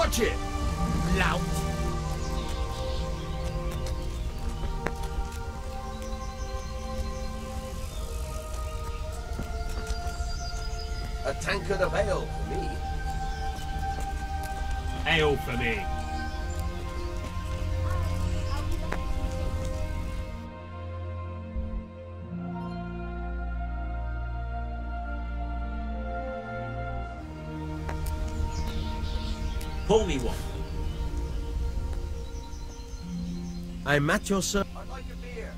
Watch it, lout. A tankard of ale for me. Ale for me. Pull me one. I'm at your service. I'd like a beer.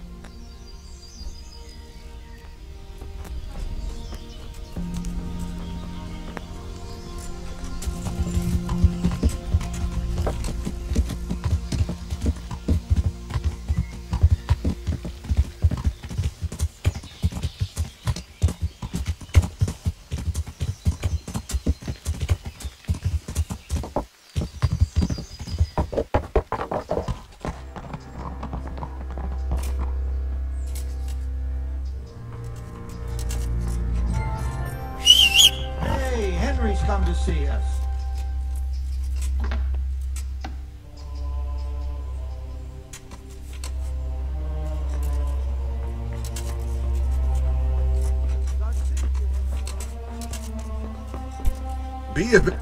Henry's come to see us. Be a bit.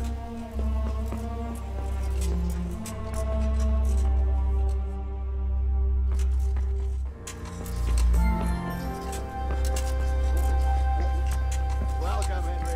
Welcome, Henry.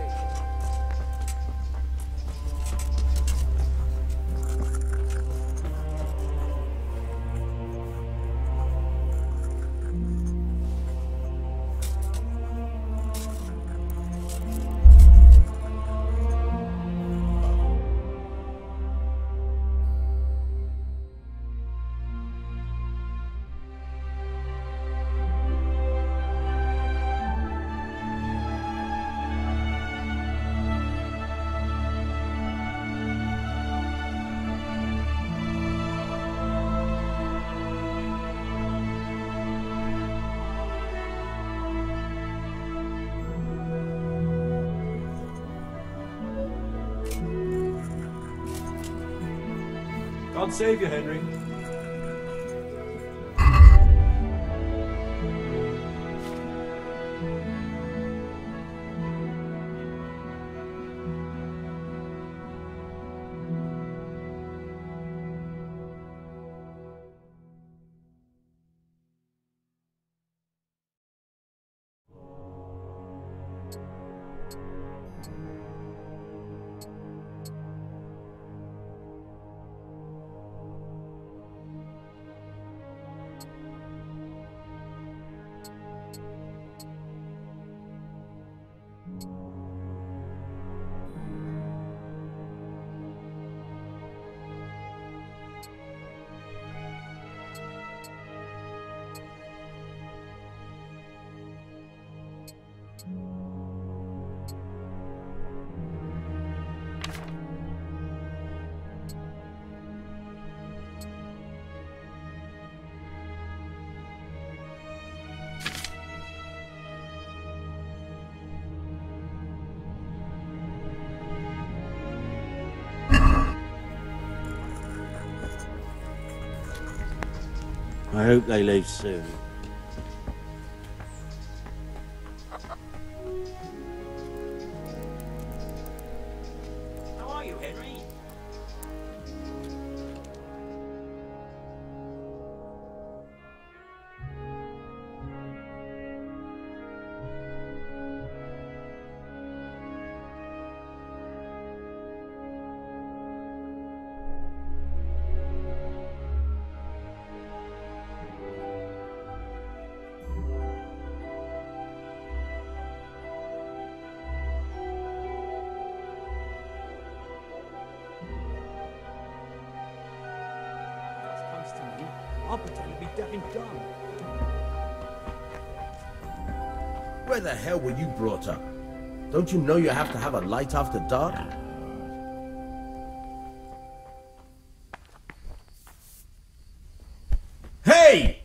God save you, Henry. I hope they leave soon. How are you, Henry? I'll pretend to be deaf and dumb. Where the hell were you brought up? Don't you know you have to have a light after dark? Hey!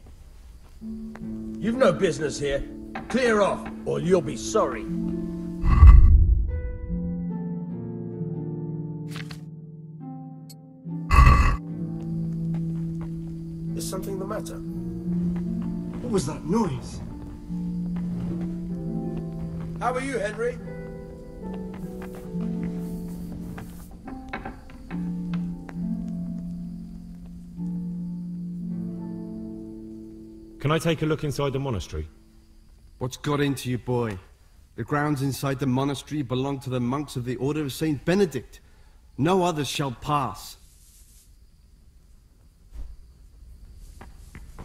You've no business here. Clear off, or you'll be sorry. Anything the matter? What was that noise? How are you, Henry? Can I take a look inside the monastery? What's got into you, boy? The grounds inside the monastery belong to the monks of the Order of Saint Benedict. No others shall pass.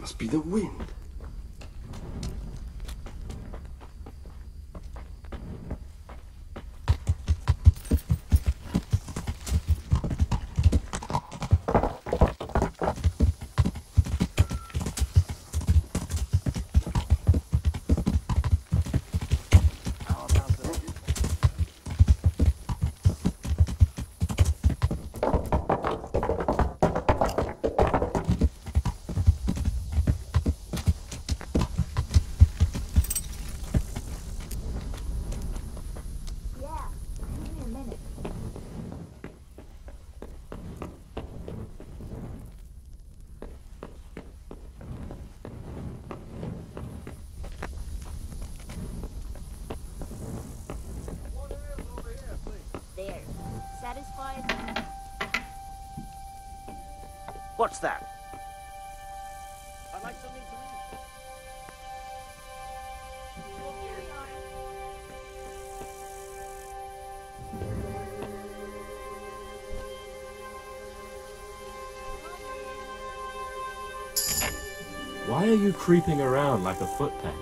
Must be the wind. Satisfied? What's that? I'd like something to eat. Here we are. Why are you creeping around like a footpad?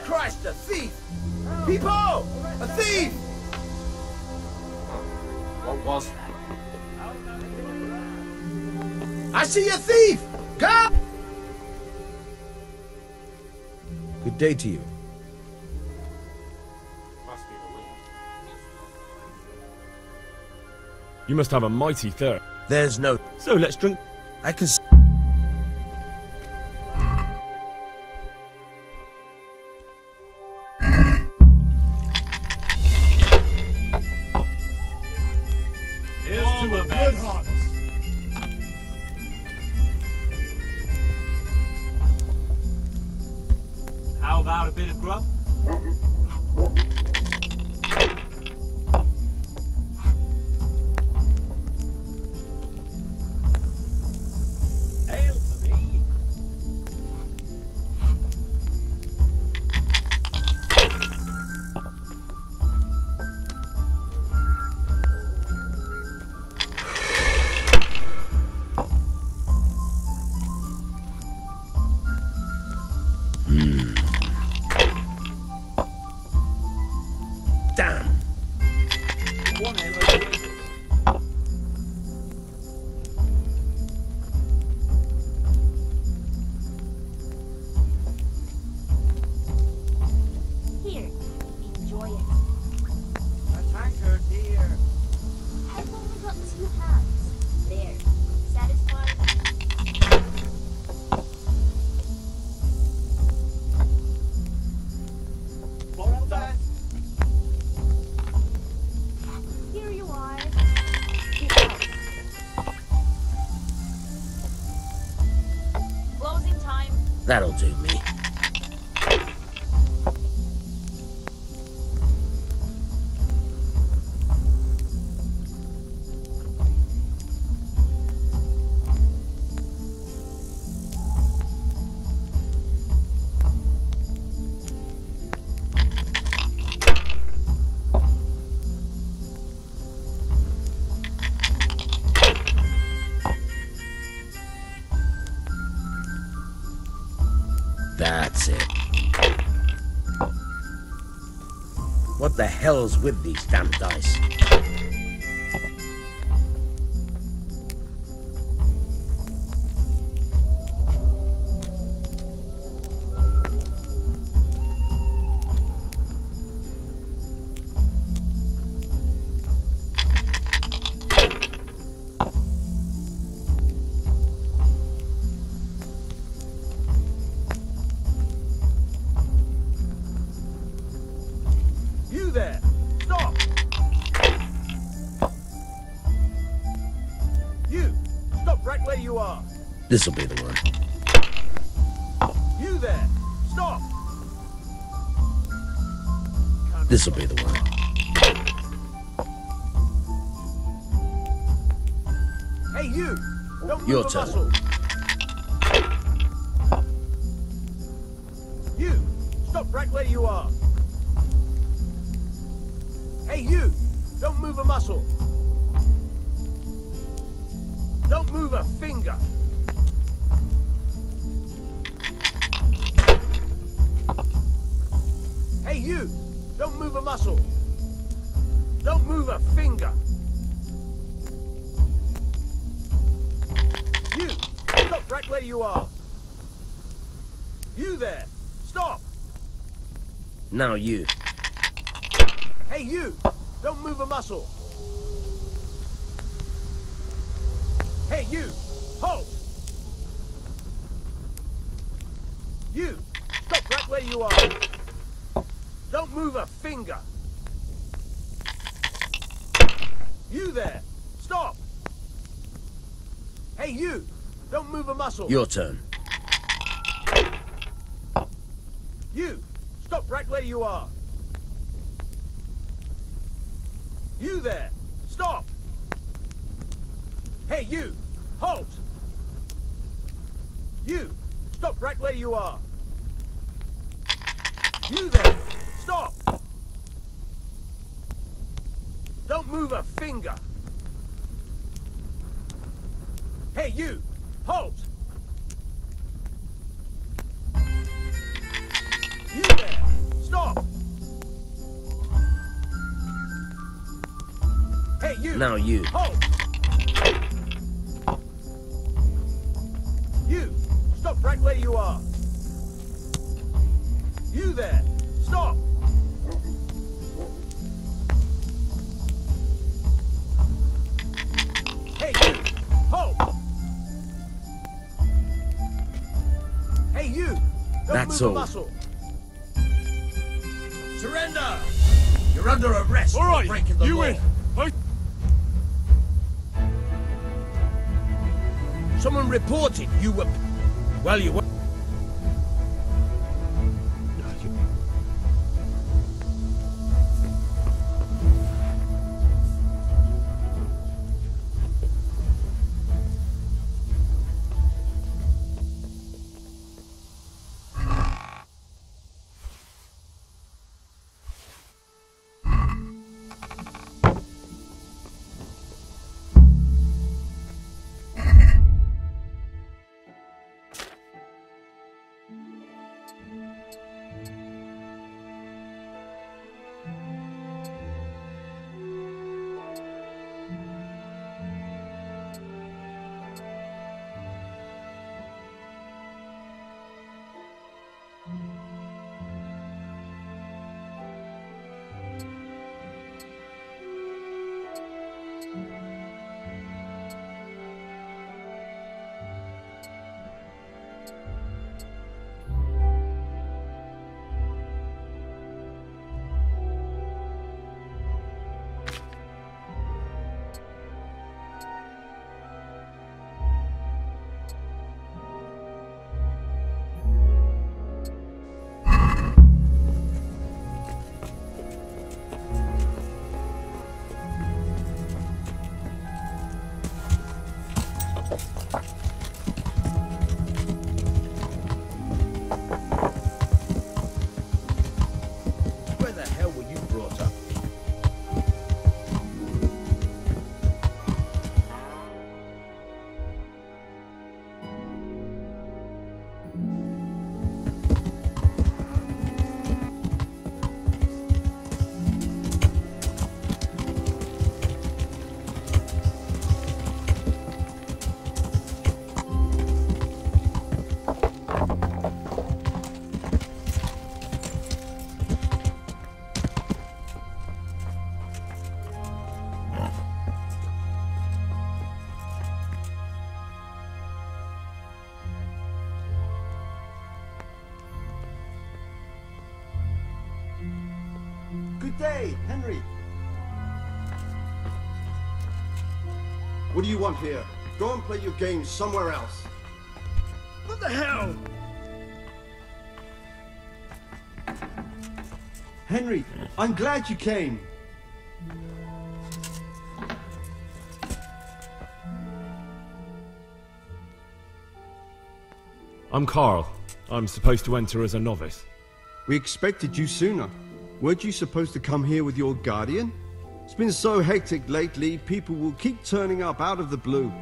Christ, a thief! People! A thief! What was that? I see a thief! Go! Good day to you. Must be the wind. You must have a mighty thirst. There's no... So let's drink. I can... Here's to a good harvest. How about a bit of grub? Ale for me. Damn! One ale over here. Here, enjoy it. A tankard here. I've only got 2 hands. There. Satisfied? Well done. Here you are. Get out. Closing time. That'll do me. That's it. What the hell's with these damn dice? You there! Stop! Stop right where you are. This'll be the one. You there! Stop! This'll be the one. Hey, you! Don't Your move a turn. muscle. You! Stop right where you are. Hey, you! Don't move a muscle. Don't move a finger. Hey, you! Don't move a muscle. Don't move a finger. You! Stop right where you are. You there! Stop! Now you. Hey, you! Don't move a muscle. Hey, you! Halt! You! Stop right where you are. Don't move a finger. You there! Stop! Hey, you! Don't move a muscle. Your turn. You! Stop right where you are. You there! Stop! Hey, you! Halt! You! Stop right where you are. You there! Stop! Don't move a finger. Hey, you! Halt! You there! Stop! Hey, you! Now you. Halt! You! Stop right where you are. You there! Stop! Hey, you! Halt! Hey, you! Don't That's move all. a muscle. Surrender! You're under arrest All right, for breaking the you law. win. Someone reported you were... Well, you were... Where the hell were you brought up? Good day, Henry. What do you want here? Go and play your games somewhere else. What the hell? Henry, I'm glad you came. I'm Carl. I'm supposed to enter as a novice. We expected you sooner. Weren't you supposed to come here with your guardian? It's been so hectic lately, people will keep turning up out of the blue.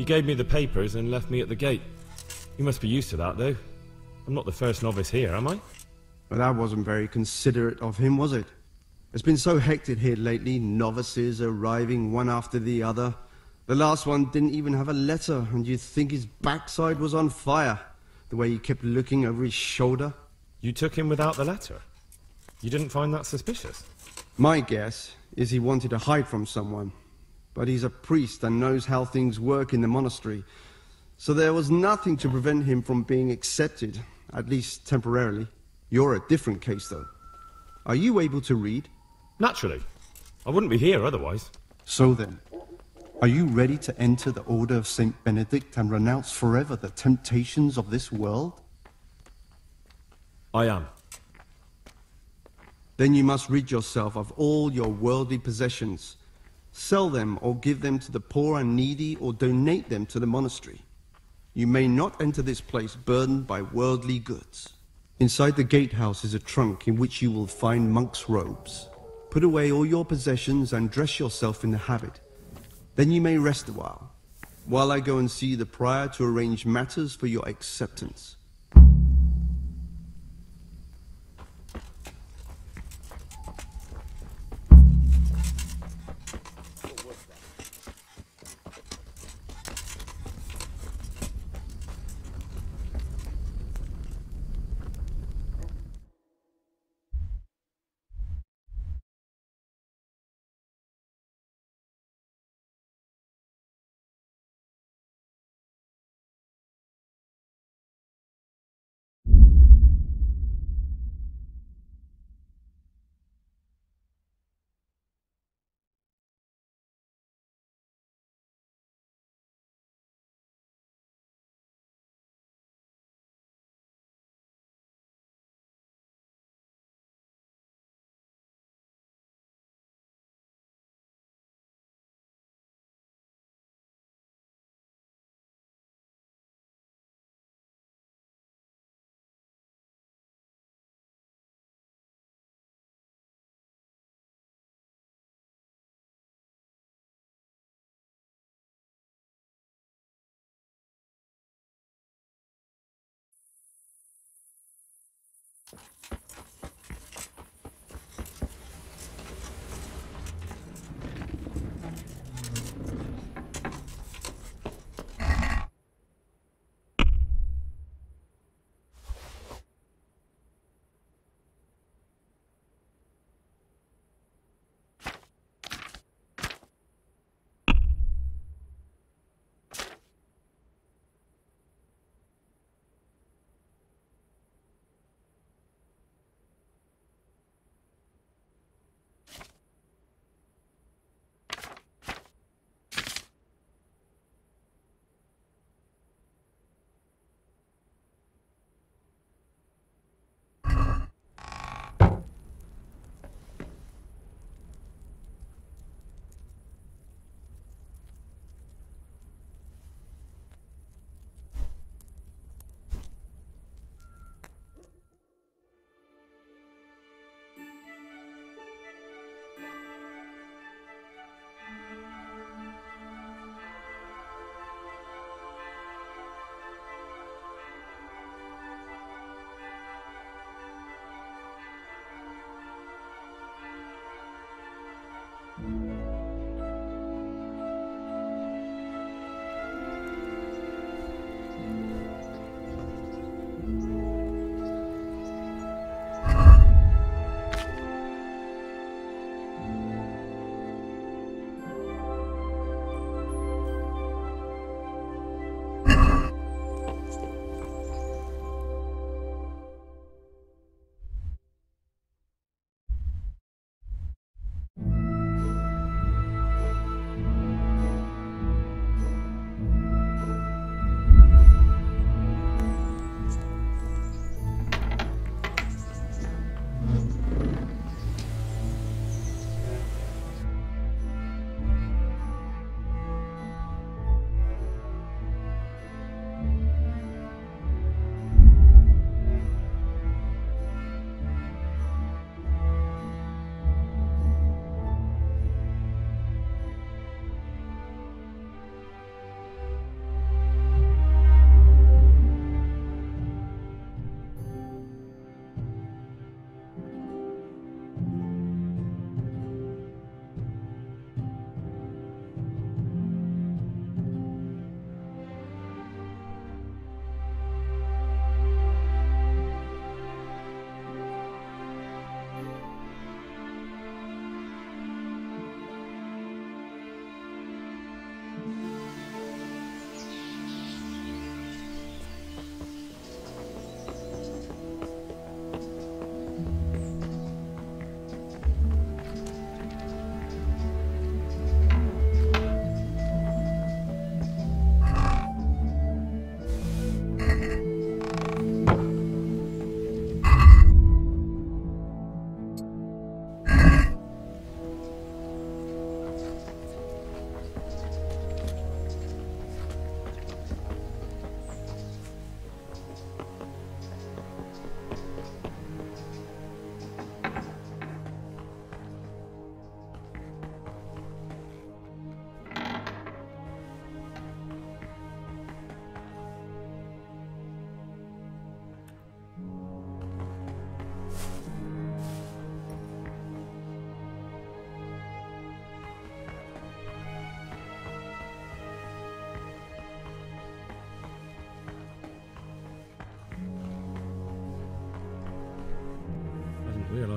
He gave me the papers and left me at the gate. You must be used to that, though. I'm not the first novice here, am I? But that wasn't very considerate of him, was it? It's been so hectic here lately, novices arriving one after the other. The last one didn't even have a letter, and you'd think his backside was on fire, the way he kept looking over his shoulder. You took him without the letter? You didn't find that suspicious? My guess is he wanted to hide from someone. But he's a priest and knows how things work in the monastery. So there was nothing to prevent him from being accepted, at least temporarily. You're a different case, though. Are you able to read? Naturally. I wouldn't be here otherwise. So then, are you ready to enter the Order of Saint Benedict and renounce forever the temptations of this world? I am. Then you must rid yourself of all your worldly possessions. Sell them or give them to the poor and needy or donate them to the monastery. You may not enter this place burdened by worldly goods. Inside the gatehouse is a trunk in which you will find monk's robes. Put away all your possessions and dress yourself in the habit. Then you may rest a while I go and see the prior to arrange matters for your acceptance.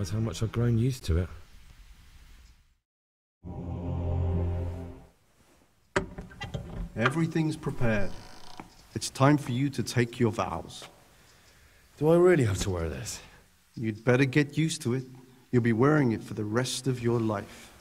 realise how much I've grown used to it. Everything's prepared. It's time for you to take your vows. Do I really have to wear this? You'd better get used to it. You'll be wearing it for the rest of your life.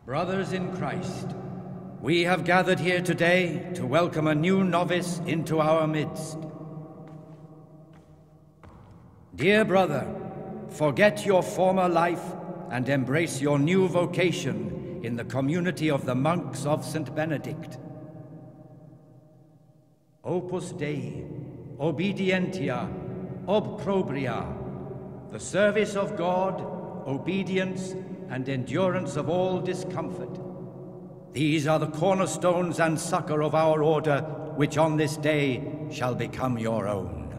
Brothers in Christ, we have gathered here today to welcome a new novice into our midst. Dear brother, forget your former life and embrace your new vocation in the community of the monks of St. Benedict. Opus Dei, obedientia, obprobria, the service of God, obedience, and endurance of all discomfort. These are the cornerstones and succor of our order, which on this day shall become your own.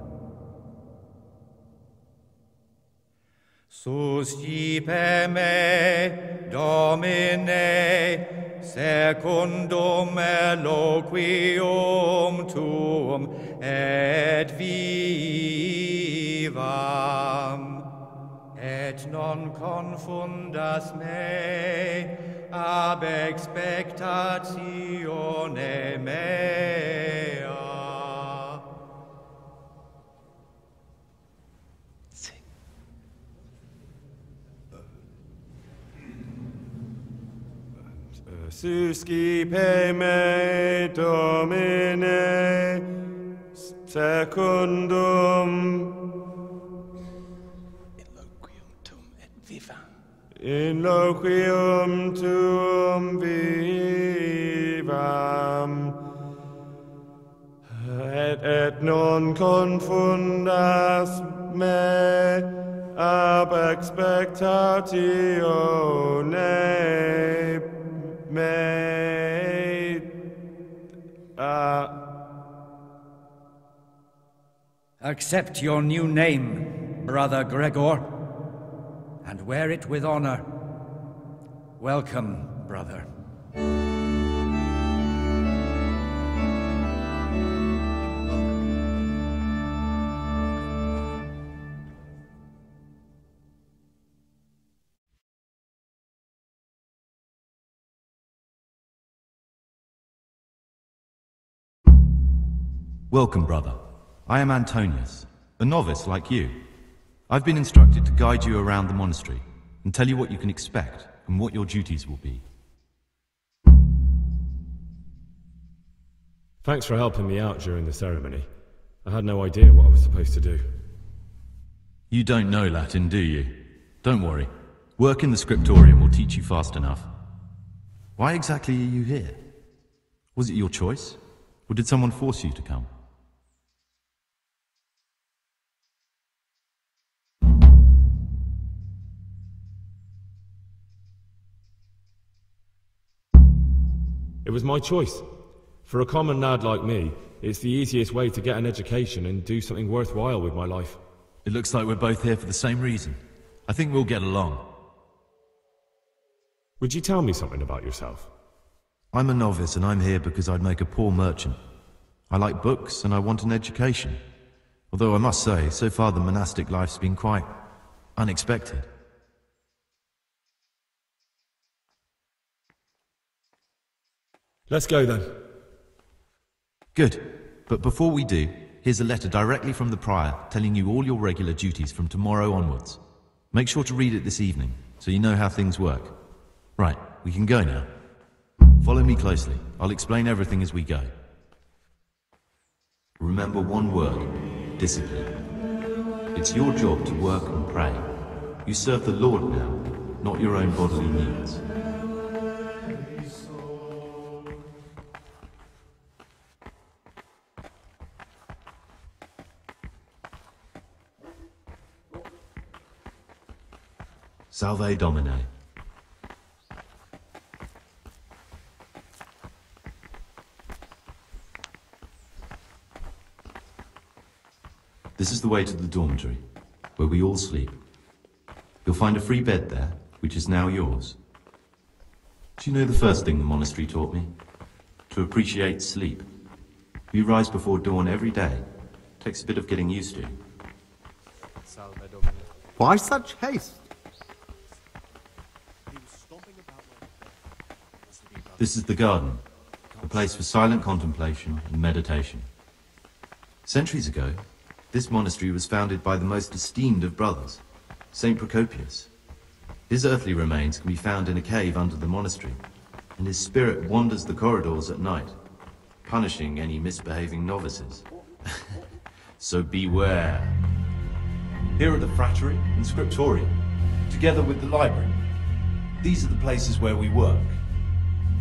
Suscipe me, Domine, secundum eloquium tuum, et vivam. Et non confundas me ab expectatione mea. Suscipe me, Domine, secundum in loquium tuum vivam, et non confundas me ab expectatione mea. Accept your new name, Brother Gregor, and wear it with honor. Welcome, brother. Welcome, brother. I am Antonius, a novice like you. I've been instructed to guide you around the monastery and tell you what you can expect and what your duties will be. Thanks for helping me out during the ceremony. I had no idea what I was supposed to do. You don't know Latin, do you? Don't worry. Work in the scriptorium will teach you fast enough. Why exactly are you here? Was it your choice? Or did someone force you to come? It was my choice. For a common lad like me, it's the easiest way to get an education and do something worthwhile with my life. It looks like we're both here for the same reason. I think we'll get along. Would you tell me something about yourself? I'm a novice and I'm here because I'd make a poor merchant. I like books and I want an education. Although I must say, so far the monastic life's been quite unexpected. Let's go then. Good. But before we do, here's a letter directly from the prior telling you all your regular duties from tomorrow onwards. Make sure to read it this evening, so you know how things work. Right, we can go now. Follow me closely. I'll explain everything as we go. Remember one word: discipline. It's your job to work and pray. You serve the Lord now, not your own bodily needs. Salve Domine. This is the way to the dormitory, where we all sleep. You'll find a free bed there, which is now yours. Do you know the first thing the monastery taught me? To appreciate sleep. We rise before dawn every day. Takes a bit of getting used to. Why such haste? This is the garden, a place for silent contemplation and meditation. Centuries ago, this monastery was founded by the most esteemed of brothers, Saint Procopius. His earthly remains can be found in a cave under the monastery, and his spirit wanders the corridors at night, punishing any misbehaving novices. So beware. Here are the frattery and scriptorium, together with the library. These are the places where we work.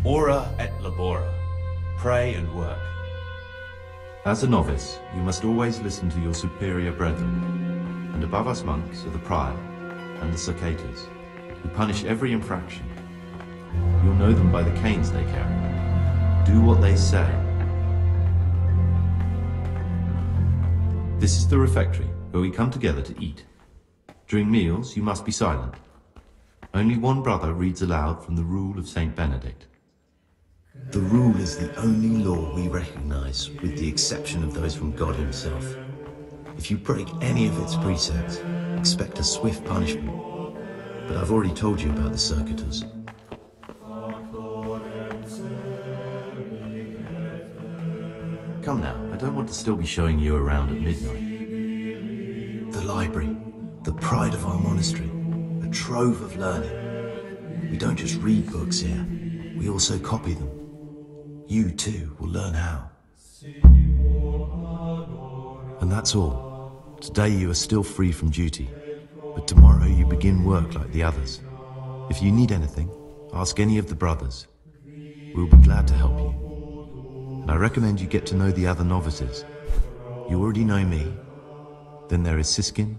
Ora et labora. Pray and work. As a novice, you must always listen to your superior brethren, and above us monks are the prior and the Sacatas, who punish every infraction. You'll know them by the canes they carry. Do what they say. This is the refectory, where we come together to eat. During meals, you must be silent. Only one brother reads aloud from the Rule of Saint Benedict. The rule is the only law we recognize, with the exception of those from God himself. If you break any of its precepts, expect a swift punishment. But I've already told you about the circuitous. Come now, I don't want to still be showing you around at midnight. The library, the pride of our monastery, a trove of learning. We don't just read books here, we also copy them. You too will learn how. And that's all. Today you are still free from duty, but tomorrow you begin work like the others. If you need anything, ask any of the brothers. We'll be glad to help you. And I recommend you get to know the other novices. You already know me. Then there is Siskin,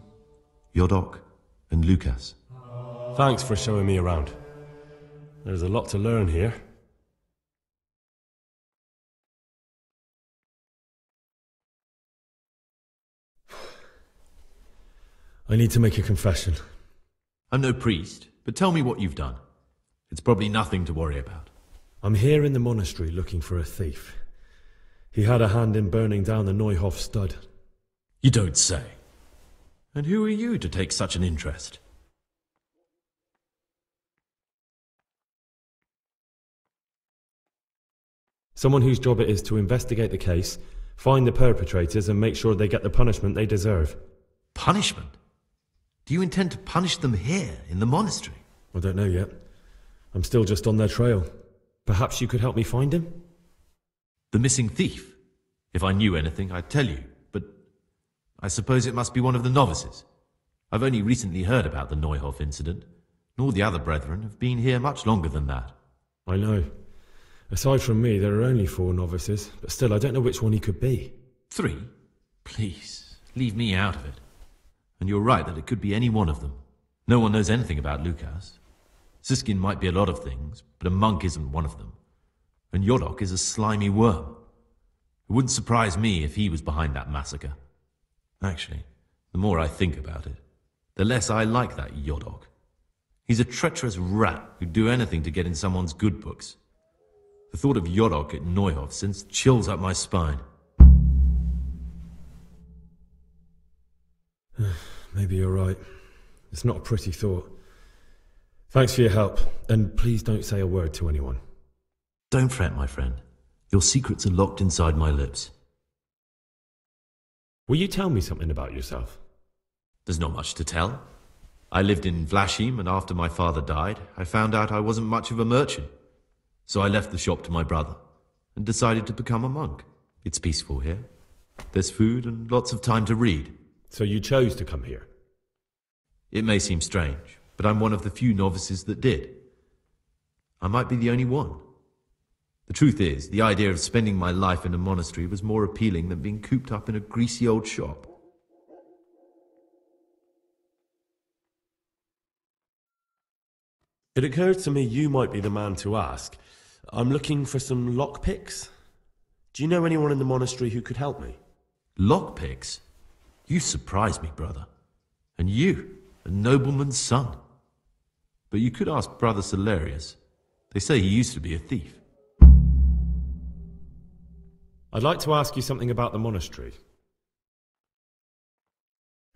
Yodok, and Lucas. Thanks for showing me around. There's a lot to learn here. I need to make a confession. I'm no priest, but tell me what you've done. It's probably nothing to worry about. I'm here in the monastery looking for a thief. He had a hand in burning down the Neuhof stud. You don't say. And who are you to take such an interest? Someone whose job it is to investigate the case, find the perpetrators and make sure they get the punishment they deserve. Punishment? Do you intend to punish them here, in the monastery? I don't know yet. I'm still just on their trail. Perhaps you could help me find him? The missing thief? If I knew anything, I'd tell you, but I suppose it must be one of the novices. I've only recently heard about the Neuhof incident, and all the other brethren have been here much longer than that. I know. Aside from me, there are only 4 novices, but still I don't know which one he could be. 3? Please, leave me out of it. And you're right that it could be any one of them. No one knows anything about Lucas. Siskin might be a lot of things, but a monk isn't one of them. And Yodok is a slimy worm. It wouldn't surprise me if he was behind that massacre. Actually, the more I think about it, the less I like that Yodok. He's a treacherous rat who'd do anything to get in someone's good books. The thought of Yodok at Neuhof sends chills up my spine. Maybe you're right. It's not a pretty thought. Thanks for your help, and please don't say a word to anyone. Don't fret, my friend. Your secrets are locked inside my lips. Will you tell me something about yourself? There's not much to tell. I lived in Vlashim, and after my father died, I found out I wasn't much of a merchant. So I left the shop to my brother, and decided to become a monk. It's peaceful here. There's food and lots of time to read. So you chose to come here? It may seem strange, but I'm one of the few novices that did. I might be the only one. The truth is, the idea of spending my life in a monastery was more appealing than being cooped up in a greasy old shop. It occurred to me you might be the man to ask. I'm looking for some lockpicks. Do you know anyone in the monastery who could help me? Lockpicks? You surprise me, brother. And you, a nobleman's son. But you could ask Brother Salarius. They say he used to be a thief. I'd like to ask you something about the monastery.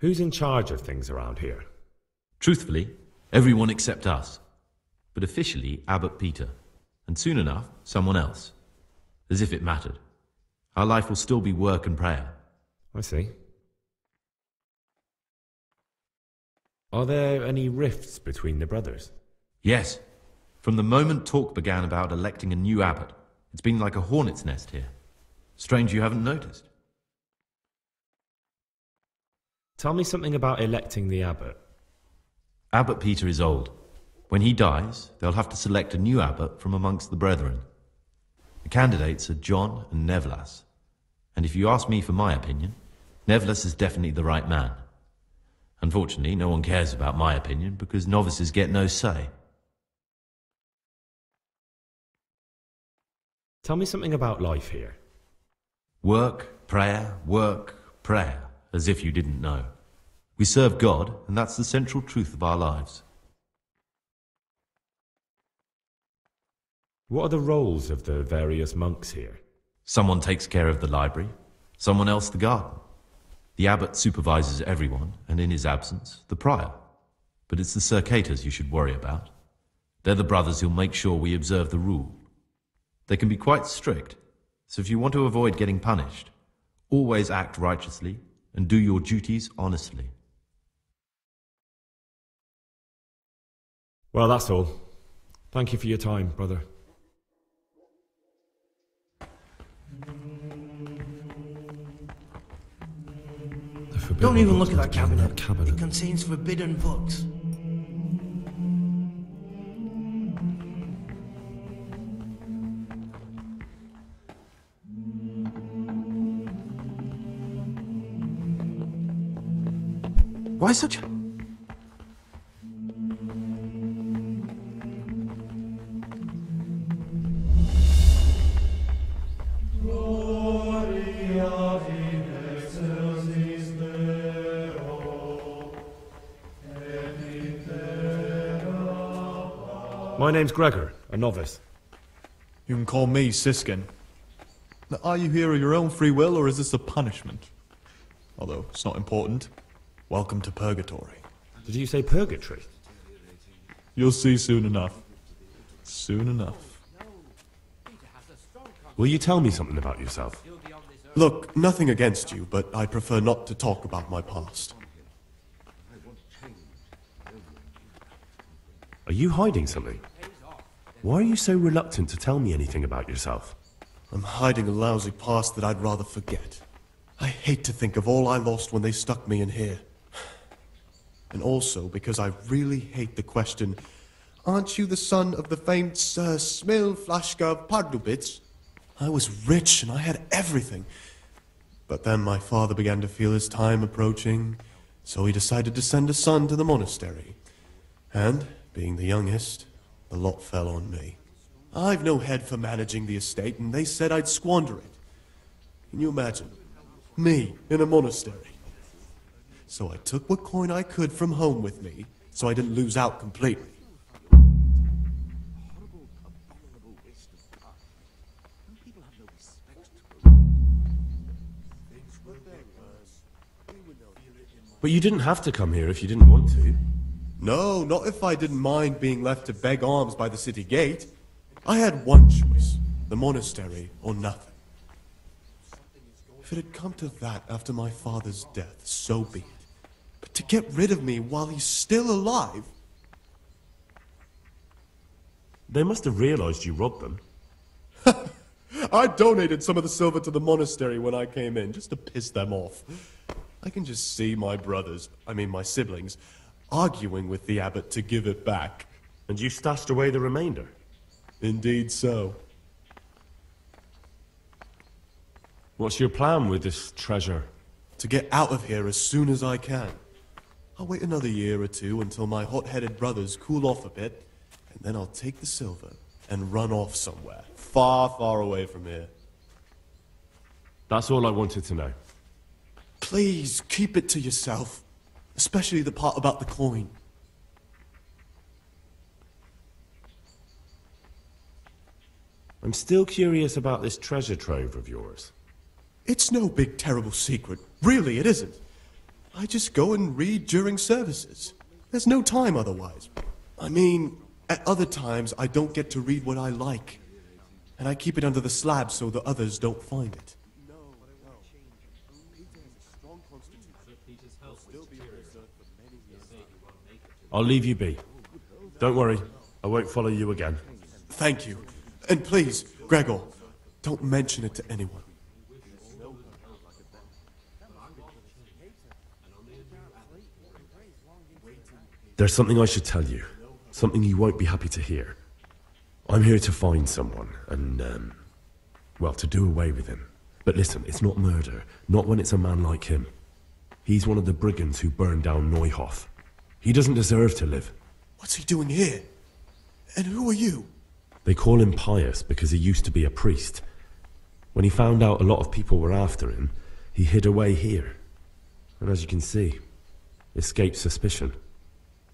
Who's in charge of things around here? Truthfully, everyone except us. But officially, Abbot Peter. And soon enough, someone else. As if it mattered. Our life will still be work and prayer. I see. Are there any rifts between the brothers? Yes. From the moment talk began about electing a new abbot, it's been like a hornet's nest here. Strange you haven't noticed. Tell me something about electing the abbot. Abbot Peter is old. When he dies, they'll have to select a new abbot from amongst the brethren. The candidates are John and Nevlas. And if you ask me for my opinion, Nevlas is definitely the right man. Unfortunately, no one cares about my opinion because novices get no say. Tell me something about life here. Work, prayer, as if you didn't know. We serve God, and that's the central truth of our lives. What are the roles of the various monks here? Someone takes care of the library, someone else the garden. The abbot supervises everyone, and in his absence, the prior. But it's the circators you should worry about. They're the brothers who'll make sure we observe the rule. They can be quite strict, so if you want to avoid getting punished, always act righteously and do your duties honestly. Well, that's all. Thank you for your time, brother. Don't even look at that cabinet. It contains forbidden books. Why such... My name's Gregor, a novice. You can call me Siskin. Now, are you here of your own free will, or is this a punishment? Although, it's not important. Welcome to Purgatory. Did you say purgatory? You'll see soon enough. Soon enough. Will you tell me something about yourself? Look, nothing against you, but I prefer not to talk about my past. Are you hiding something? Why are you so reluctant to tell me anything about yourself? I'm hiding a lousy past that I'd rather forget. I hate to think of all I lost when they stuck me in here. And also because I really hate the question, aren't you the son of the famed Sir Smil Flashka of Pardubitz? I was rich and I had everything. But then my father began to feel his time approaching, so he decided to send a son to the monastery. And, being the youngest, the lot fell on me. I've no head for managing the estate, and they said I'd squander it. Can you imagine? Me, in a monastery. So I took what coin I could from home with me, so I didn't lose out completely. But you didn't have to come here if you didn't want to. No, not if I didn't mind being left to beg alms by the city gate. I had one choice, the monastery or nothing. If it had come to that after my father's death, so be it. But to get rid of me while he's still alive... They must have realized you robbed them. I donated some of the silver to the monastery when I came in, just to piss them off. I can just see my brothers, my siblings, arguing with the abbot to give it back. And you stashed away the remainder? Indeed so. What's your plan with this treasure? To get out of here as soon as I can. I'll wait another year or two until my hot-headed brothers cool off a bit, and then I'll take the silver and run off somewhere, far, far away from here. That's all I wanted to know. Please, keep it to yourself. Especially the part about the coin. I'm still curious about this treasure trove of yours. It's no big, terrible secret. Really, it isn't. I just go and read during services. There's no time otherwise. At other times, I don't get to read what I like. And I keep it under the slab so the others don't find it. I'll leave you be. Don't worry, I won't follow you again. Thank you. And please, Gregor, don't mention it to anyone. There's something I should tell you. Something you won't be happy to hear. I'm here to find someone, and, to do away with him. But listen, it's not murder. Not when it's a man like him. He's one of the brigands who burned down Neuhof. He doesn't deserve to live. What's he doing here? And who are you? They call him Pious because he used to be a priest. When he found out a lot of people were after him, he hid away here. And as you can see, escaped suspicion.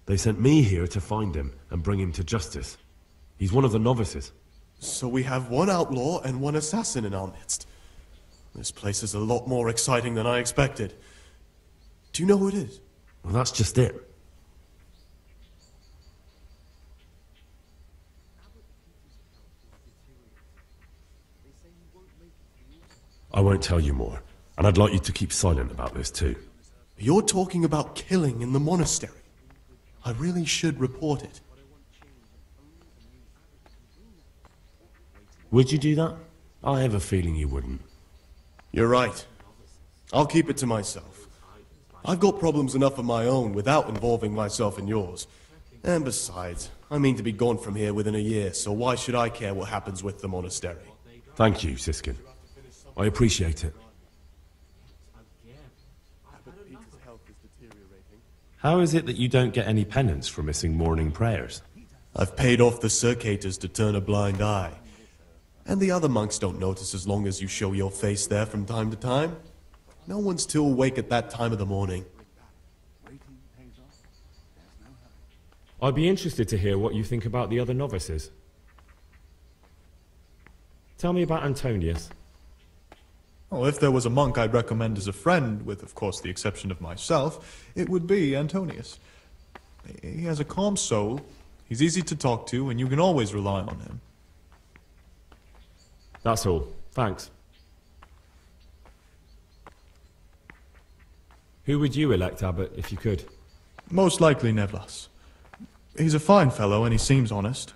They sent me here to find him and bring him to justice. He's one of the novices. So we have one outlaw and one assassin in our midst. This place is a lot more exciting than I expected. Do you know who it is? Well, that's just it. I won't tell you more, and I'd like you to keep silent about this too. You're talking about killing in the monastery. I really should report it. Would you do that? I have a feeling you wouldn't. You're right. I'll keep it to myself. I've got problems enough of my own without involving myself in yours. And besides, I mean to be gone from here within a year, so why should I care what happens with the monastery? Thank you, Siskin. I appreciate it. How is it that you don't get any penance for missing morning prayers? I've paid off the circators to turn a blind eye. And the other monks don't notice as long as you show your face there from time to time. No one's too awake at that time of the morning. I'd be interested to hear what you think about the other novices. Tell me about Antonius. Well, if there was a monk I'd recommend as a friend, with, of course, the exception of myself, it would be Antonius. He has a calm soul, he's easy to talk to, and you can always rely on him. That's all. Thanks. Who would you elect, Abbot, if you could? Most likely Nevlas. He's a fine fellow, and he seems honest.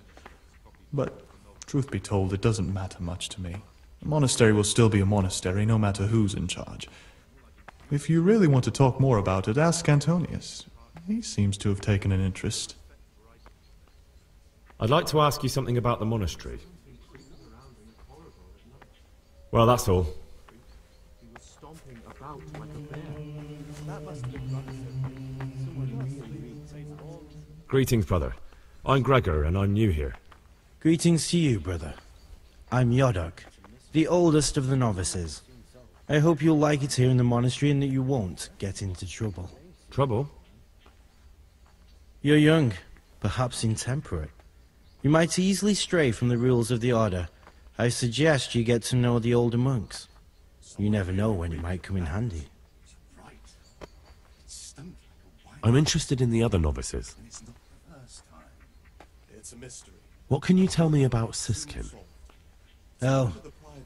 But, truth be told, it doesn't matter much to me. The monastery will still be a monastery, no matter who's in charge. If you really want to talk more about it, ask Antonius. He seems to have taken an interest. I'd like to ask you something about the monastery. Well, that's all. Greetings, brother. I'm Gregor, and I'm new here. Greetings to you, brother. I'm Yodok, the oldest of the novices. I hope you'll like it here in the monastery and that you won't get into trouble. Trouble? You're young, perhaps intemperate. You might easily stray from the rules of the order. I suggest you get to know the older monks. You never know when it might come in handy. I'm interested in the other novices. It's a mystery. What can you tell me about Siskin? Oh,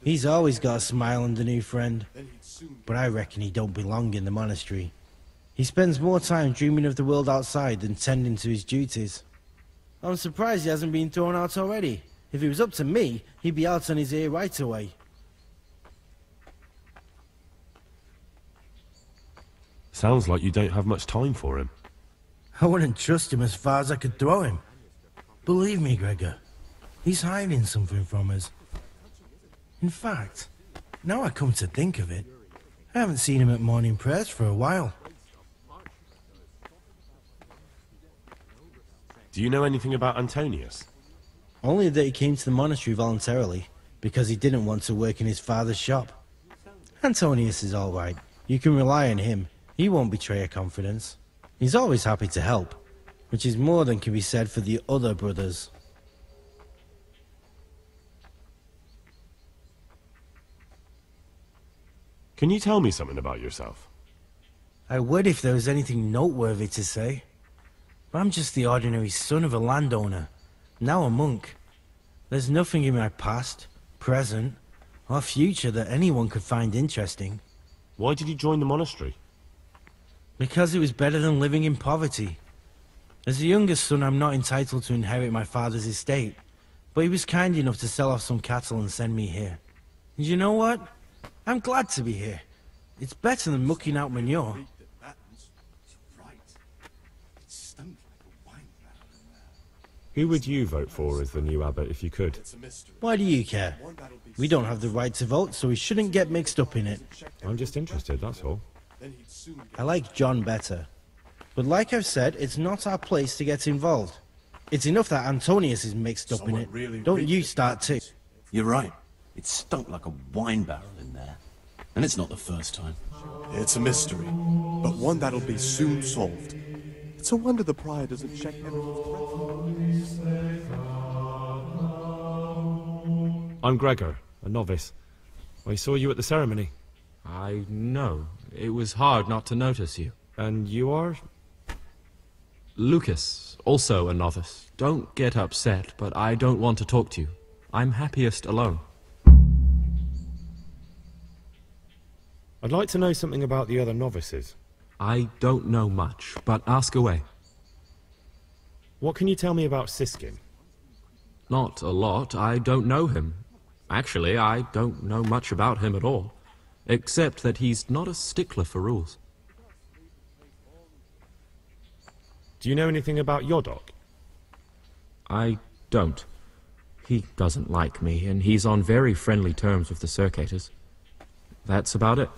he's always got a smile and a new friend. But I reckon he don't belong in the monastery. He spends more time dreaming of the world outside than tending to his duties. I'm surprised he hasn't been thrown out already. If it was up to me, he'd be out on his ear right away. Sounds like you don't have much time for him. I wouldn't trust him as far as I could throw him. Believe me, Gregor, he's hiding something from us. In fact, now I come to think of it, I haven't seen him at morning prayers for a while. Do you know anything about Antonius? Only that he came to the monastery voluntarily, because he didn't want to work in his father's shop. Antonius is all right. You can rely on him. He won't betray your confidence. He's always happy to help, which is more than can be said for the other brothers. Can you tell me something about yourself? I would if there was anything noteworthy to say. But I'm just the ordinary son of a landowner, now a monk. There's nothing in my past, present, or future that anyone could find interesting. Why did you join the monastery? Because it was better than living in poverty. As the youngest son, I'm not entitled to inherit my father's estate, but he was kind enough to sell off some cattle and send me here. And you know what? I'm glad to be here. It's better than mucking out manure. Who would you vote for as the new abbot if you could? Why do you care? We don't have the right to vote, so we shouldn't get mixed up in it. I'm just interested, that's all. I like John better. But like I've said, it's not our place to get involved. It's enough that Antonius is mixed up in it. Don't you start too. You're right. It stunk like a wine barrel in there. And it's not the first time. It's a mystery, but one that'll be soon solved. It's a wonder the prior doesn't check everyone's breath. I'm Gregor, a novice. I saw you at the ceremony. I know. It was hard not to notice you. And you are? Lucas, also a novice. Don't get upset, but I don't want to talk to you. I'm happiest alone. I'd like to know something about the other novices. I don't know much, but ask away. What can you tell me about Siskin? Not a lot. I don't know him. Actually, I don't know much about him at all, except that he's not a stickler for rules. Do you know anything about Yodok? I don't. He doesn't like me, and he's on very friendly terms with the Circators. That's about it.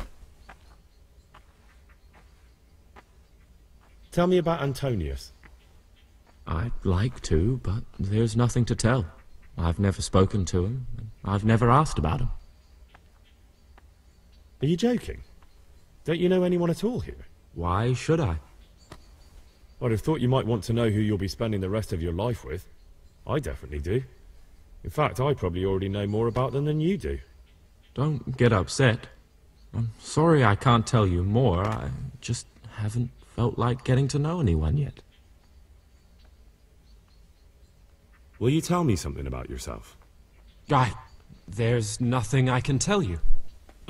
Tell me about Antonius. I'd like to, but there's nothing to tell. I've never spoken to him. I've never asked about him. Are you joking? Don't you know anyone at all here? Why should I? I'd have thought you might want to know who you'll be spending the rest of your life with. I definitely do. In fact, I probably already know more about them than you do. Don't get upset. I'm sorry I can't tell you more. I just haven't felt like getting to know anyone yet. Will you tell me something about yourself? There's nothing I can tell you.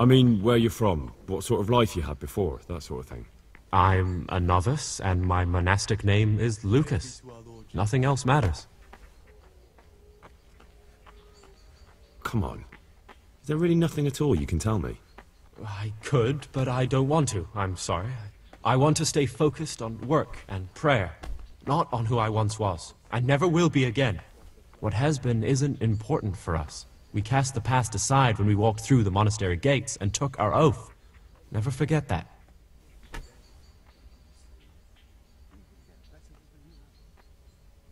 I mean, where you're from, what sort of life you had before, that sort of thing. I'm a novice, and my monastic name is Lucas. Nothing else matters. Come on. Is there really nothing at all you can tell me? I could, but I don't want to. I'm sorry. I want to stay focused on work and prayer, not on who I once was. I never will be again. What has been isn't important for us. We cast the past aside when we walked through the monastery gates and took our oath. Never forget that.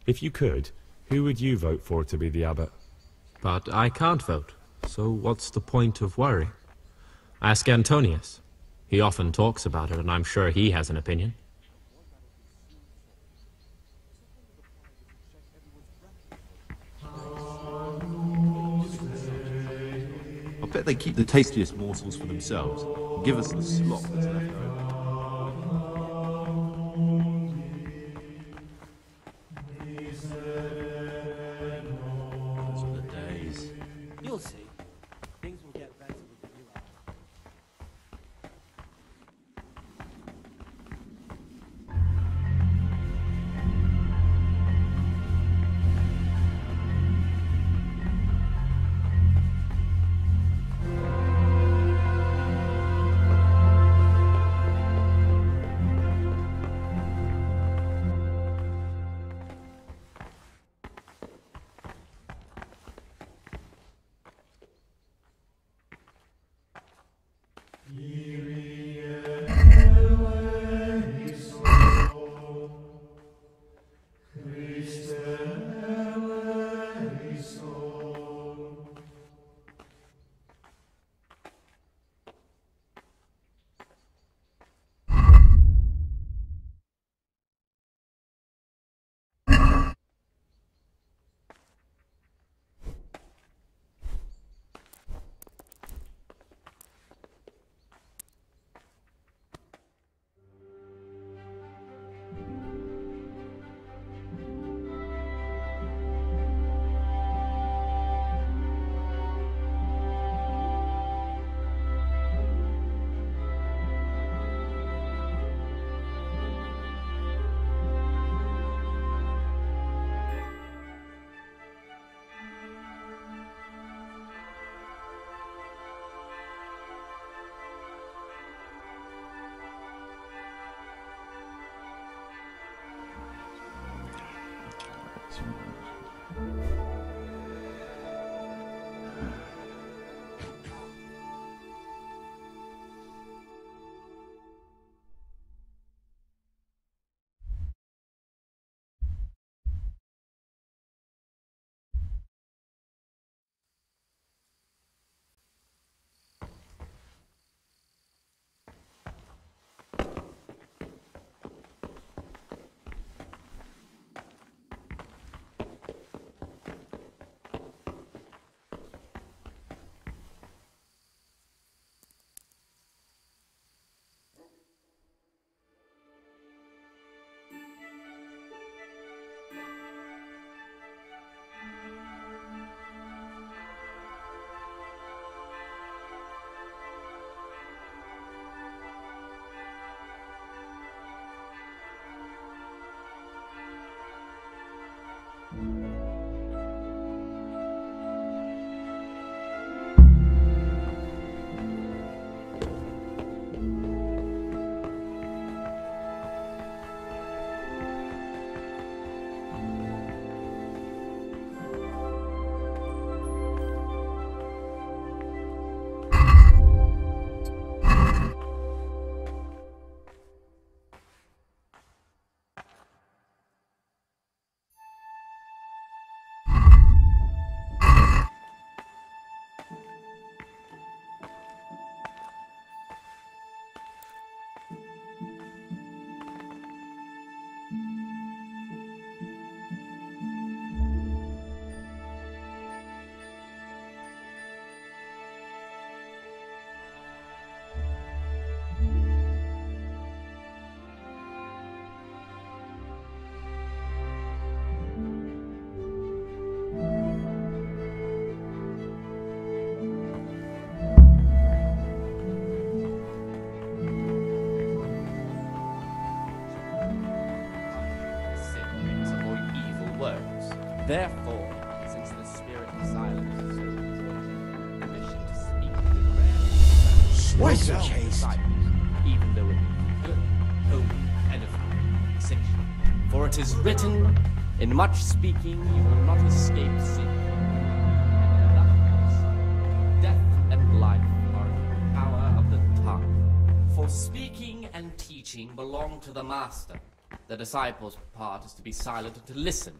If you could, who would you vote for to be the abbot? But I can't vote, so what's the point of worry? Ask Antonius. He often talks about it, and I'm sure he has an opinion. I bet they keep the tastiest morsels for themselves and give us the slop that's left over. Therefore, since the spirit of silence is so important, permission to speak with Why so rare chaste? even though it be good, holy, edifying, essential. For it is written, in much speaking you will not escape sin. And in another place, death and life are in the power of the tongue. For speaking and teaching belong to the master. The disciple's part is to be silent and to listen.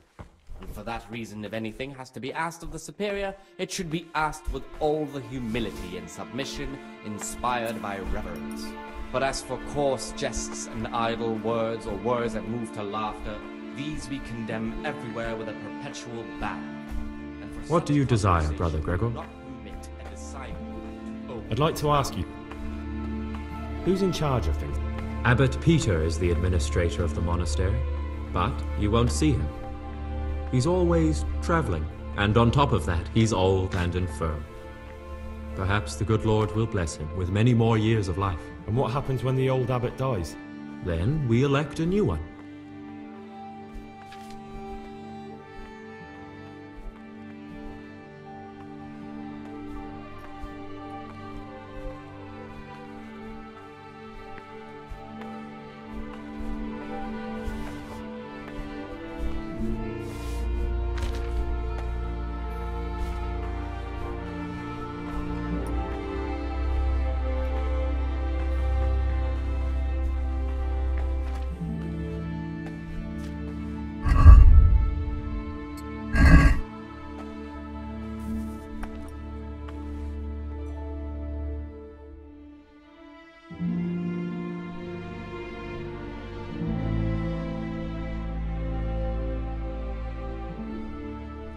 And for that reason, if anything has to be asked of the superior, it should be asked with all the humility and submission inspired by reverence. But as for coarse jests and idle words, or words that move to laughter, these we condemn everywhere with a perpetual ban. And for What do you such desire, conversation Brother Gregor? do not permit a disciple to open I'd like to ask you, who's in charge of things? Abbot Peter is the administrator of the monastery, but you won't see him. He's always traveling, and on top of that, he's old and infirm. Perhaps the good Lord will bless him with many more years of life. And what happens when the old abbot dies? Then we elect a new one.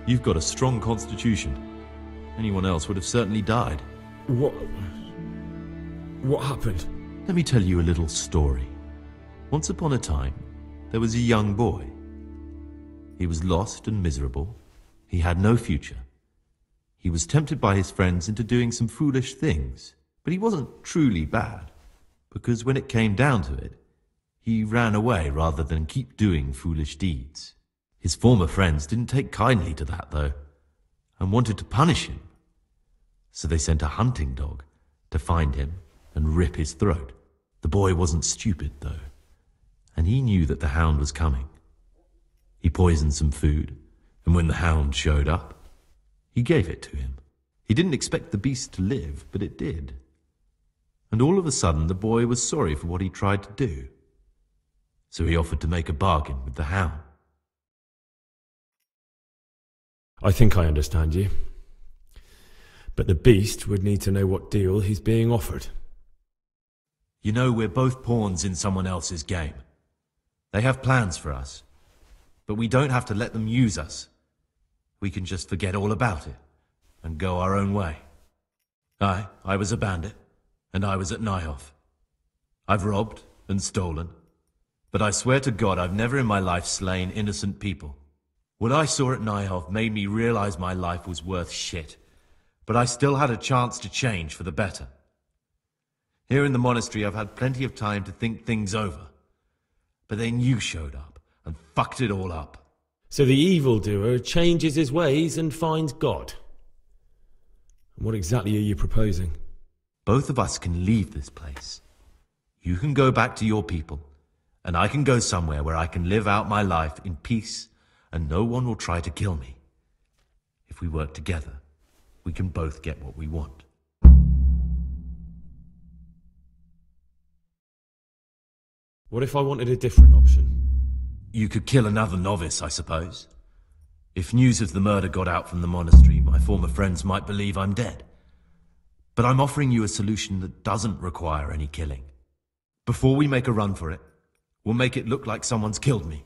You've got a strong constitution. Anyone else would have certainly died. What happened? Let me tell you a little story. Once upon a time, there was a young boy. He was lost and miserable. He had no future. He was tempted by his friends into doing some foolish things, but he wasn't truly bad, because when it came down to it, he ran away rather than keep doing foolish deeds. His former friends didn't take kindly to that, though, and wanted to punish him. So they sent a hunting dog to find him and rip his throat. The boy wasn't stupid, though, and he knew that the hound was coming. He poisoned some food And when the hound showed up, he gave it to him. He didn't expect the beast to live, but it did. And all of a sudden, the boy was sorry for what he tried to do. So he offered to make a bargain with the hound. I think I understand you. But the beast would need to know what deal he's being offered. You know, we're both pawns in someone else's game. They have plans for us, but we don't have to let them use us. We can just forget all about it and go our own way. I was a bandit, and I was at Nyhoff. I've robbed and stolen, but I swear to God I've never in my life slain innocent people. What I saw at Nyhoff made me realize my life was worth shit, but I still had a chance to change for the better. Here in the monastery I've had plenty of time to think things over, but then you showed up and fucked it all up. So the evildoer changes his ways and finds God. And what exactly are you proposing? Both of us can leave this place. You can go back to your people, and I can go somewhere where I can live out my life in peace, and no one will try to kill me. If we work together, we can both get what we want. What if I wanted a different option? You could kill another novice, I suppose. If news of the murder got out from the monastery, my former friends might believe I'm dead. But I'm offering you a solution that doesn't require any killing. Before we make a run for it, we'll make it look like someone's killed me.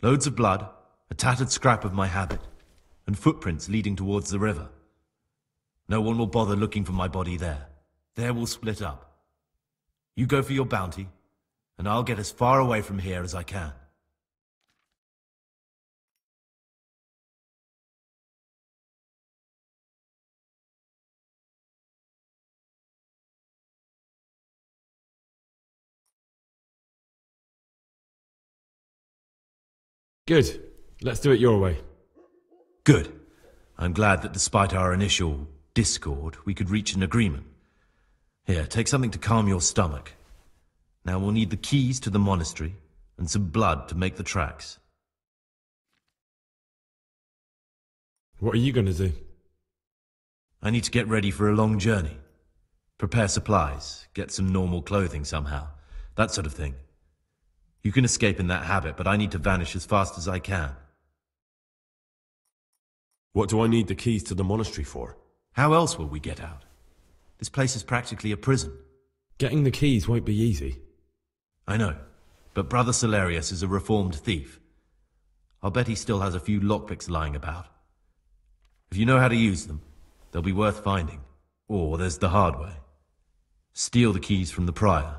Loads of blood, a tattered scrap of my habit, and footprints leading towards the river. No one will bother looking for my body there. There we'll split up. You go for your bounty, and I'll get as far away from here as I can. Good. Let's do it your way. Good. I'm glad that despite our initial discord, we could reach an agreement. Here, take something to calm your stomach. Now we'll need the keys to the monastery and some blood to make the tracks. What are you going to do? I need to get ready for a long journey. Prepare supplies, get some normal clothing somehow, that sort of thing. You can escape in that habit, but I need to vanish as fast as I can. What do I need the keys to the monastery for? How else will we get out? This place is practically a prison. Getting the keys won't be easy. I know, but Brother Salarius is a reformed thief. I'll bet he still has a few lockpicks lying about. If you know how to use them, they'll be worth finding. Or there's the hard way. Steal the keys from the prior.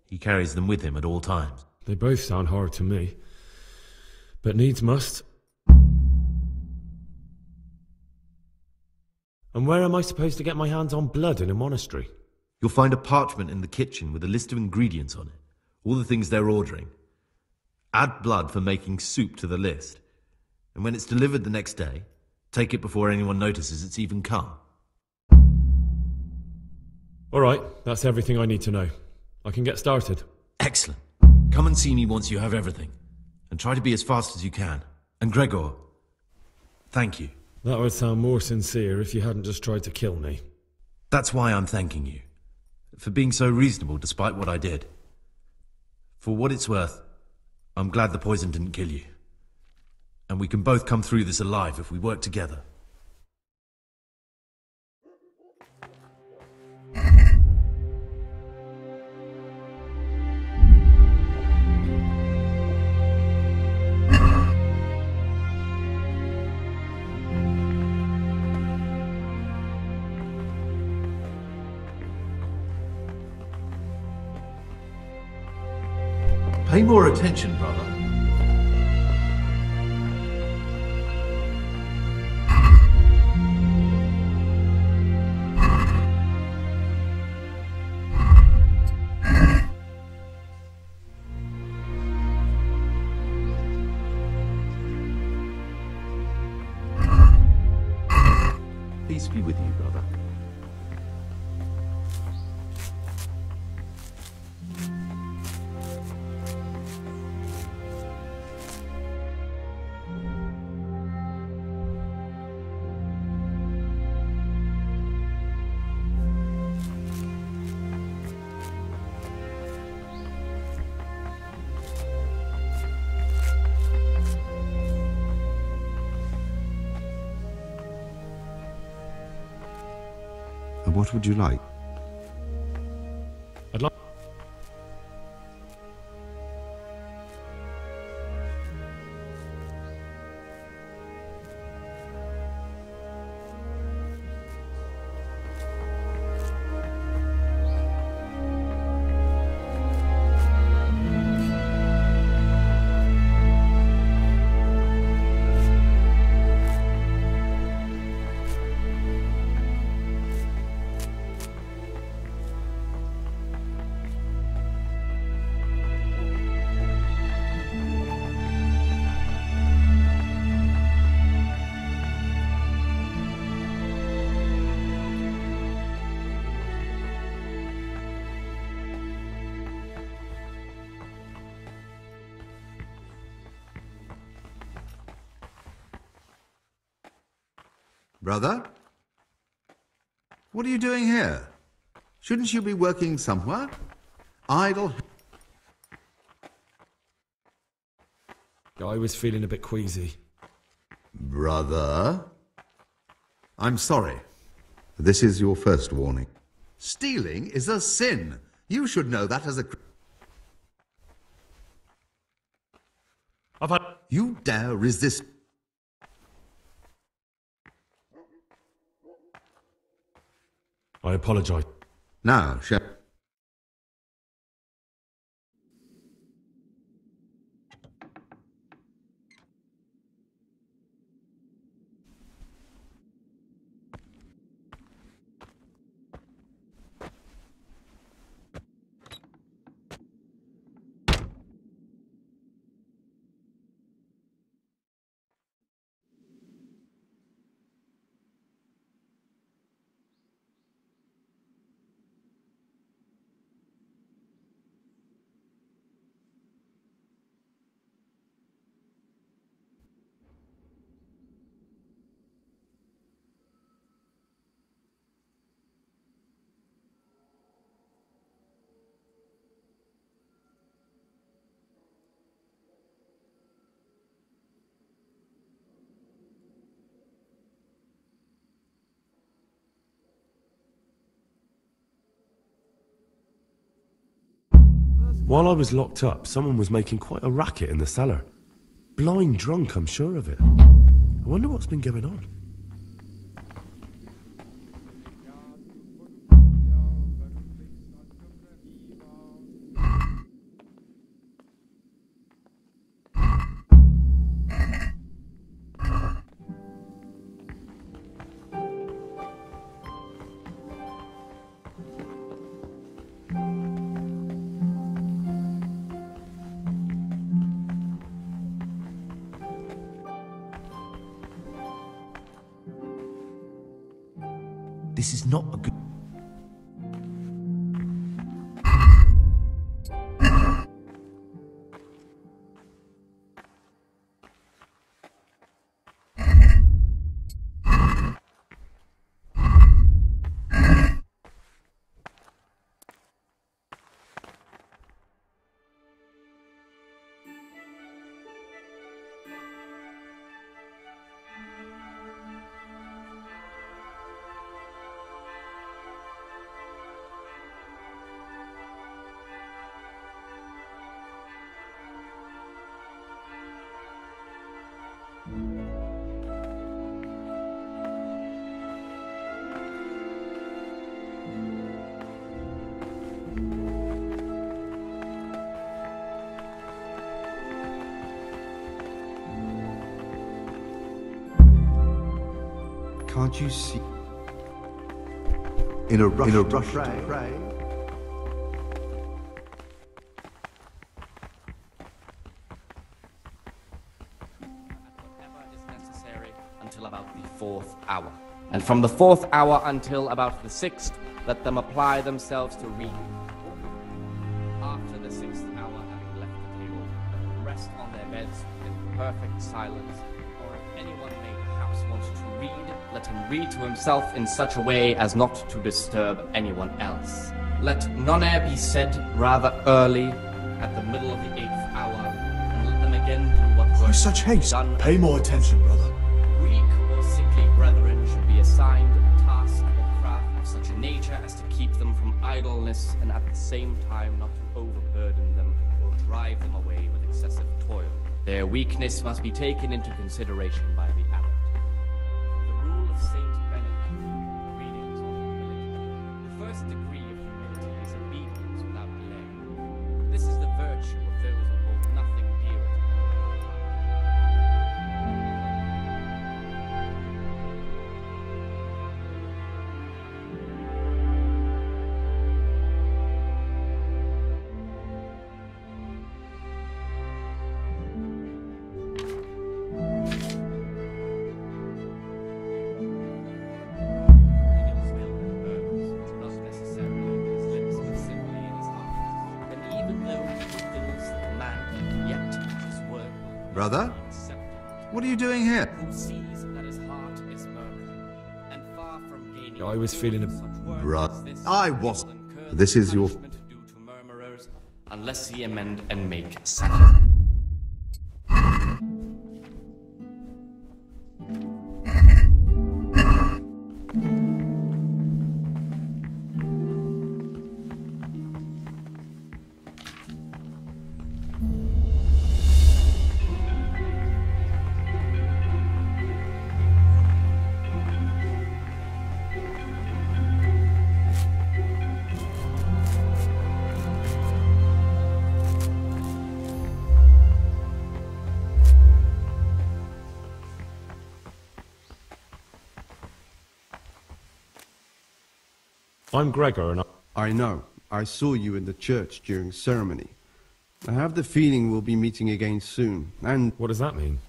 He carries them with him at all times. They both sound hard to me. But needs must. And where am I supposed to get my hands on blood in a monastery? You'll find a parchment in the kitchen with a list of ingredients on it. All the things they're ordering. Add blood for making soup to the list. And when it's delivered the next day, take it before anyone notices it's even come. All right, that's everything I need to know. I can get started. Excellent. Come and see me once you have everything. And try to be as fast as you can. And Gregor, thank you. That would sound more sincere if you hadn't just tried to kill me. That's why I'm thanking you. For being so reasonable despite what I did. For what it's worth, I'm glad the poison didn't kill you. And we can both come through this alive if we work together. Pay more attention, brother. Peace be with you, brother. What would you like? I'd like... Brother? What are you doing here? Shouldn't you be working somewhere? Idle... I was feeling a bit queasy. Brother? I'm sorry. This is your first warning. Stealing is a sin. You should know that as a... I've had... You dare resist... I apologise. Now, Shep... While I was locked up, someone was making quite a racket in the cellar. Blind drunk, I'm sure of it. I wonder what's been going on. This is not a good... Can't you see? In a rush to pray. Whatever is necessary until about the 4th hour. And from the 4th hour until about the 6th, let them apply themselves to reading. After the 6th hour, having left the table, rest on their beds in perfect silence, or if anyone may perhaps want to read, let him read to himself in such a way as not to disturb anyone else. Let none be said rather early, at the middle of the 8th hour, and let them again do what Why work such haste? done. Pay more attention, brother. Weak or sickly brethren should be assigned a task or craft of such a nature nature as to keep them from idleness and at the same time not to overburden them or drive them away with excessive toil. Their weakness must be taken into consideration by the abbot. The rule of Saint Benedict, readings on humility. The first degree of humility is obedience without delay. This is the virtue of those who hold nothing dearer to them. Brother? What are you doing here? I was feeling a... Brother, I wasn't. This is your... Unless ye amend and make sacrifice. I'm Gregor and I know. I saw you in the church during ceremony. I have the feeling we'll be meeting again soon, and... What does that mean?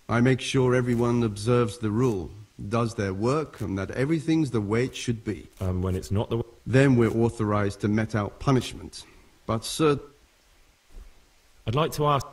I make sure everyone observes the rule, does their work, and that everything's the way it should be. When it's not the way... Then we're authorized to mete out punishment. But, sir... I'd like to ask...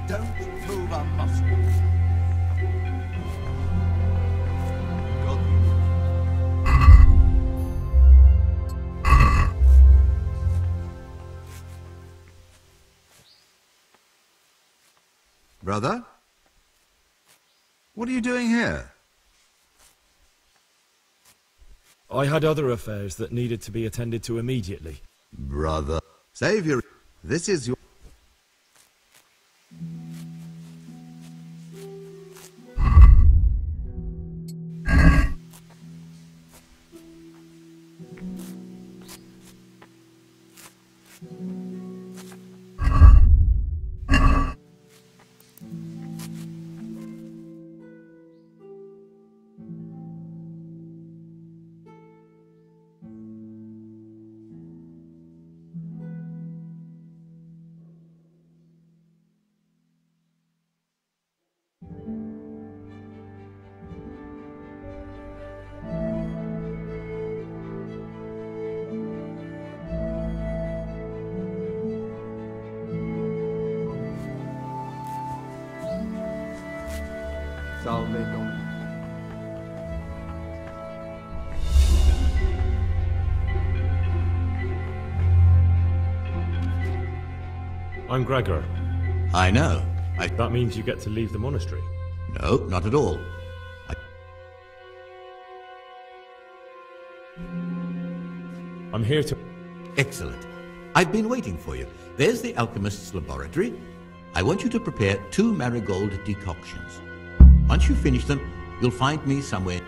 Don't move a muscle. Brother? What are you doing here? I had other affairs that needed to be attended to immediately. Brother. Savior, this is your... Salve Domini. I'm Gregor. I know. That means you get to leave the monastery. No, not at all. I'm here to... Excellent. I've been waiting for you. There's the alchemist's laboratory. I want you to prepare 2 marigold decoctions. Once you finish them, you'll find me somewhere.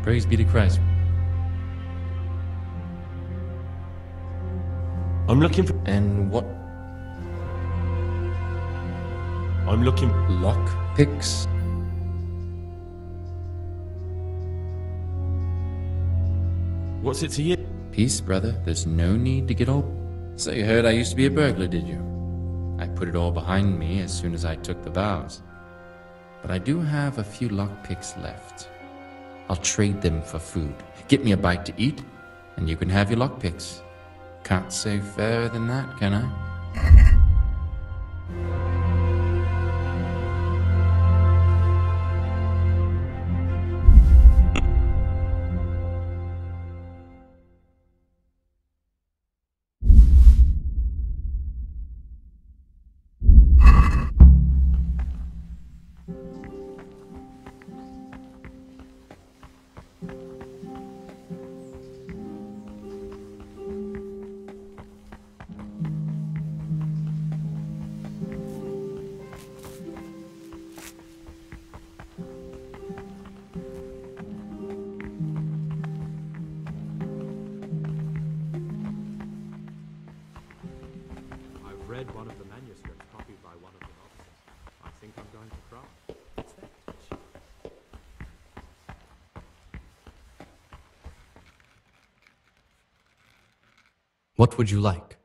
Praise be to Christ. I'm looking for... And what? I'm looking... Lock picks? What's it to you? Peace, brother. There's no need to get all... So you heard I used to be a burglar, did you? I put it all behind me as soon as I took the vows. But I do have a few lockpicks left. I'll trade them for food. Get me a bite to eat, and you can have your lockpicks. Can't say fairer than that, can I? What would you like?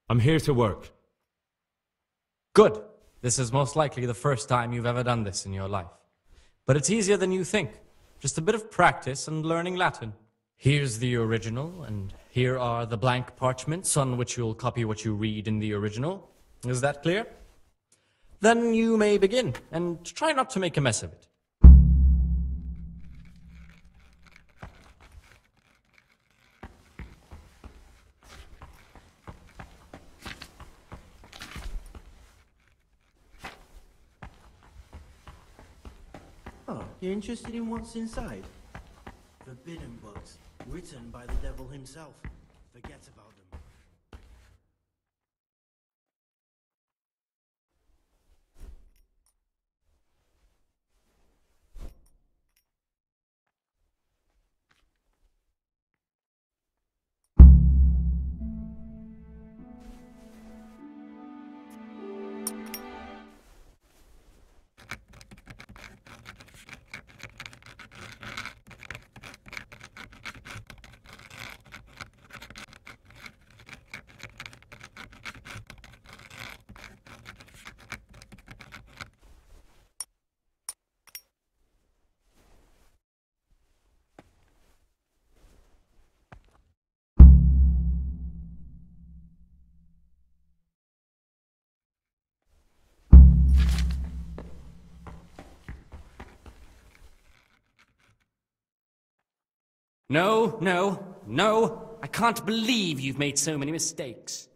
I'm here to work. Good. This is most likely the first time you've ever done this in your life. But it's easier than you think. Just a bit of practice and learning Latin. Here's the original, and here are the blank parchments on which you'll copy what you read in the original. Is that clear? Then you may begin, and try not to make a mess of it. Oh, you're interested in what's inside? Forbidden books, written by the devil himself. Forget about them. No, no, no. I can't believe you've made so many mistakes.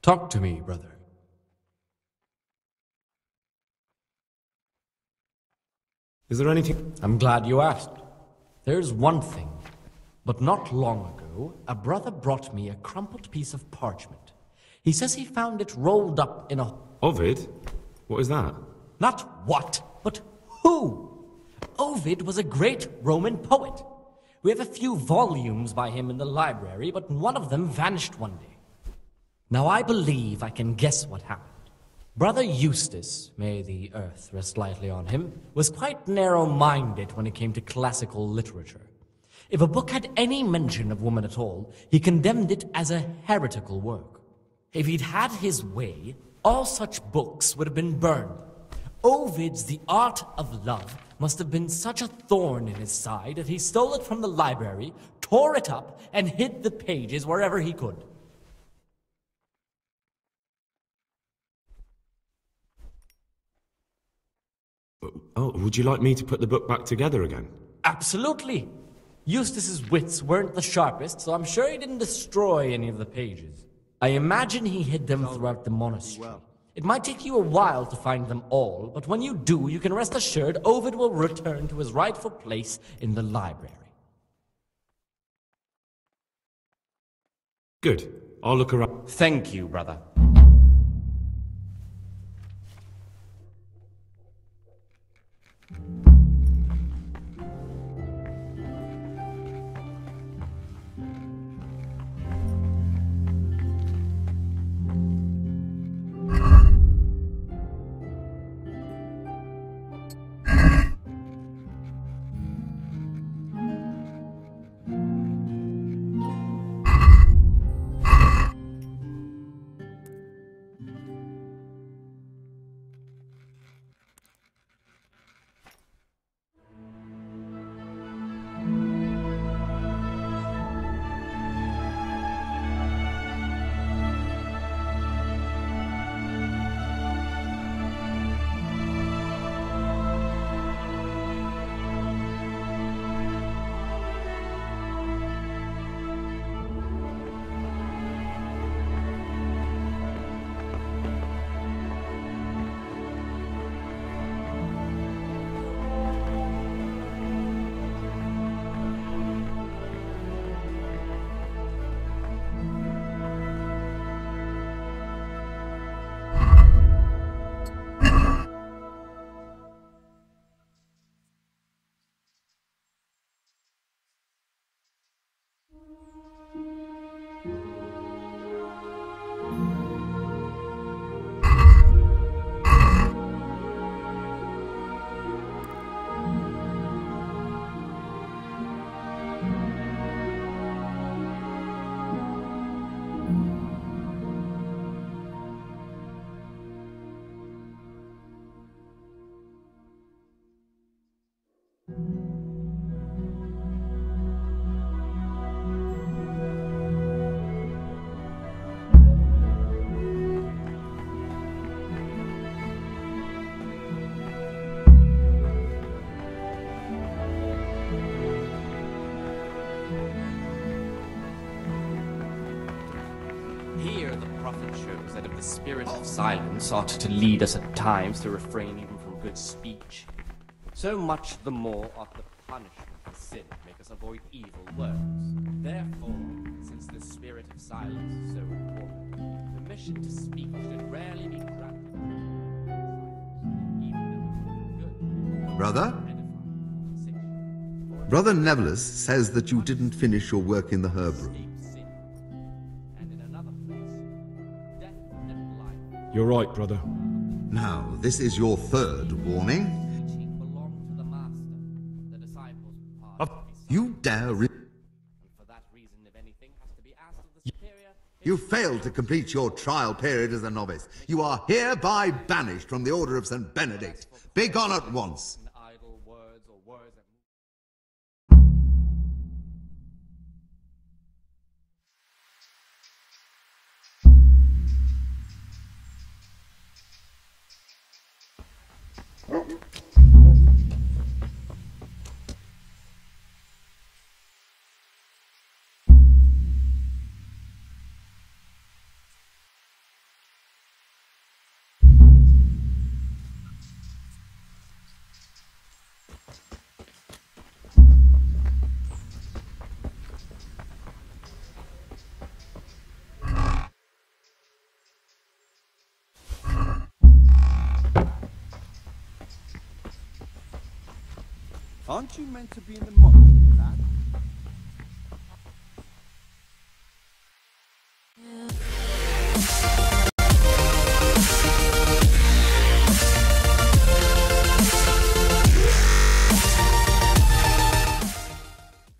Talk to me, brother. Is there anything? I'm glad you asked. There's one thing. But not long ago, a brother brought me a crumpled piece of parchment. He says he found it rolled up in a... Ovid? What is that? Not what, but who? Ovid was a great Roman poet. We have a few volumes by him in the library, but one of them vanished one day. Now I believe I can guess what happened. Brother Eustace, may the earth rest lightly on him, was quite narrow-minded when it came to classical literature. If a book had any mention of woman at all, he condemned it as a heretical work. If he'd had his way, all such books would have been burned. Ovid's The Art of Love must have been such a thorn in his side that he stole it from the library, tore it up, and hid the pages wherever he could. Oh, would you like me to put the book back together again? Absolutely. Eustace's wits weren't the sharpest, so I'm sure he didn't destroy any of the pages. I imagine he hid them throughout the monastery. It might take you a while to find them all, but when you do, you can rest assured Ovid will return to his rightful place in the library. Good. I'll look around. Thank you, brother. Here the prophet shows that if the spirit of silence ought to lead us at times to refrain even from good speech, so much the more ought the punishment for sin make us avoid evil words. Therefore, since the spirit of silence is so important, permission to speak should rarely be granted, even though it's good. Brother? Brother Nevelis says that you didn't finish your work in the herb room. You're right, brother. Now, this is your third warning. You dare You failed to complete your trial period as a novice. You are hereby banished from the Order of St. Benedict. Begone at once. Aren't you meant to be in the monk?